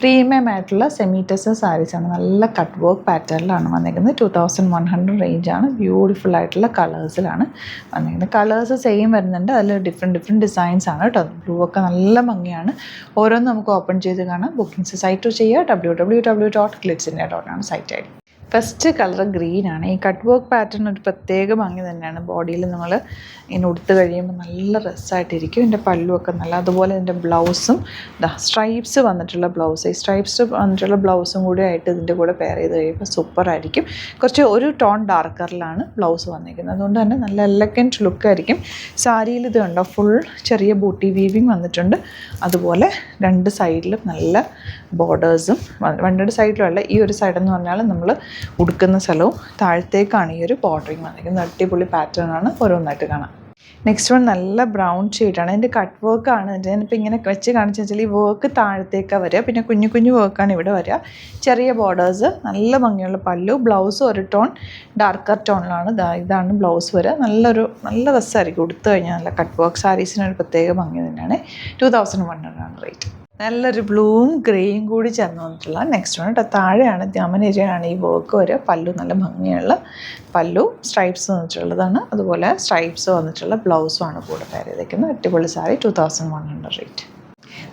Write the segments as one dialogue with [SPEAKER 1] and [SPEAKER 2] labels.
[SPEAKER 1] Premium ആയിട്ടുള്ള semi tussar സാരീസാണ്. നല്ല cut work പാറ്റേണിലാണ് വന്നിരിക്കുന്നത്. 2100 റേഞ്ചാണ്. ബ്യൂട്ടിഫുൾ ആയിട്ടുള്ള കളേഴ്സിലാണ് വന്നിരിക്കുന്നത്. കളേഴ്സ് സെയിം വരുന്നുണ്ട്, അതിൽ ഡിഫറെൻറ്റ് ഡിസൈൻസ് ആണ് കേട്ടോ. ബ്ലൂ ഒക്കെ നല്ല ഭംഗിയാണ്. ഓരോന്നും നമുക്ക് ഓപ്പൺ ചെയ്ത് കാണാം. ബുക്കിംഗ്സ് സൈറ്റ് ചെയ്യുക. www.glitzindia.com ആണ് site I D. First colour ഗ്രീനാണ്. ഈ കട്ട് വർക്ക് പാറ്റേൺ ഒരു പ്രത്യേക ഭംഗി തന്നെയാണ്. ബോഡിയിൽ നമ്മൾ ഇങ്ങനെ ഉടുത്ത് കഴിയുമ്പോൾ നല്ല രസമായിട്ടിരിക്കും. ഇതിൻ്റെ പല്ലുമൊക്കെ നല്ല, അതുപോലെ ഇതിൻ്റെ ബ്ലൗസും സ്ട്രൈപ്സ് വന്നിട്ടുള്ള ബ്ലൗസ്, ഈ സ്ട്രൈപ്സ് വന്നിട്ടുള്ള ബ്ലൗസും കൂടി ആയിട്ട് ഇതിൻ്റെ കൂടെ പെയർ ചെയ്ത് കഴിയുമ്പോൾ സൂപ്പറായിരിക്കും. കുറച്ച് ഒരു ടോൺ ഡാർക്കറിലാണ് ബ്ലൗസ് വന്നിരിക്കുന്നത്. അതുകൊണ്ട് തന്നെ നല്ല എലഗൻറ്റ് ലുക്കായിരിക്കും. സാരിയിൽ ഇത് കണ്ടോ, ഫുൾ ചെറിയ ബൂട്ടി വീവിങ് വന്നിട്ടുണ്ട്. അതുപോലെ രണ്ട് സൈഡിലും നല്ല ബോർഡേഴ്സും, രണ്ട് സൈഡിലുമല്ല, ഈ ഒരു സൈഡെന്ന് പറഞ്ഞാൽ നമ്മൾ ഉടുക്കുന്ന സ്ഥലവും താഴത്തേക്കാണ് ഈ ഒരു ബോർഡറിങ് വന്നിരിക്കുന്നത്. അടിപൊളി പാറ്റേൺ ആണ്. ഓരോന്നായിട്ട് കാണാം. നെക്സ്റ്റ് വൺ നല്ല ബ്രൗൺ ഷെയ്ഡാണ്. ഇതിൻ്റെ കട്ട് വർക്കാണ്. ഞാനിപ്പോൾ ഇങ്ങനെ വെച്ച് കാണിച്ചു വെച്ചാൽ ഈ വർക്ക് താഴത്തേക്കാണ് വരിക. പിന്നെ കുഞ്ഞു കുഞ്ഞു വർക്കാണ് ഇവിടെ വരിക. ചെറിയ ബോർഡേഴ്സ്, നല്ല ഭംഗിയുള്ള പല്ലു. ബ്ലൗസ് ഒരു ടോൺ ഡാർക്കർ ടോണിലാണ്. ഇതാണ് ബ്ലൗസ് വരിക. നല്ല രസമായിരിക്കും ഉടുത്തു കഴിഞ്ഞാൽ. നല്ല കട്ട് വർക്ക് സാരീസിനൊരു പ്രത്യേക ഭംഗി തന്നെയാണ്. 2100 ആണ് റേറ്റ്. നല്ലൊരു ബ്ലൂവും ഗ്രേയും കൂടി ചേർന്ന് വന്നിട്ടുള്ള നെക്സ്റ്റ് വൺ കേട്ടോ. താഴെയാണ് ദ്യാമനേരിയാണ് ഈ വർക്ക് വരിക. പല്ലു നല്ല ഭംഗിയുള്ള പല്ലു, സ്ട്രൈപ്സ് വന്നിട്ടുള്ളതാണ്. അതുപോലെ സ്ട്രൈപ്സ് വന്നിട്ടുള്ള ബ്ലൗസുമാണ് കൂടെ പെയർ ചെയ്തേക്കുന്നത്. അടിപൊളി സാരി. 2100 റേറ്റ്.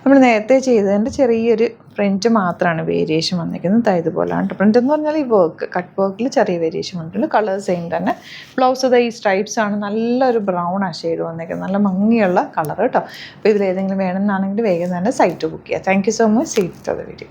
[SPEAKER 1] നമ്മൾ നേരത്തെ ചെയ്തതിൻ്റെ ചെറിയൊരു പ്രിൻറ്റ് മാത്രമാണ് വേരിയേഷൻ വന്നിരിക്കുന്നത്. ഇതുപോലെയാണ് പ്രിൻ്റ് എന്ന് പറഞ്ഞാൽ ഈ വർക്ക്, കട്ട് വർക്കിൽ ചെറിയ വേരിയേഷൻ വന്നിട്ടുണ്ട്. കളർ സെയിം തന്നെ. ബ്ലൗസ് ഈ സ്ട്രൈപ്സ് ആണ്. നല്ലൊരു ബ്രൗൺ ആ ഷെയ്ഡ് വന്നിരിക്കുന്നത്. നല്ല ഭംഗിയുള്ള കളർ കേട്ടോ. അപ്പോൾ ഇതിലേതെങ്കിലും വേണമെന്നാണെങ്കിൽ വേഗം തന്നെ സൈറ്റ് ബുക്ക് ചെയ്യുക. Thank you so much. See you for the video.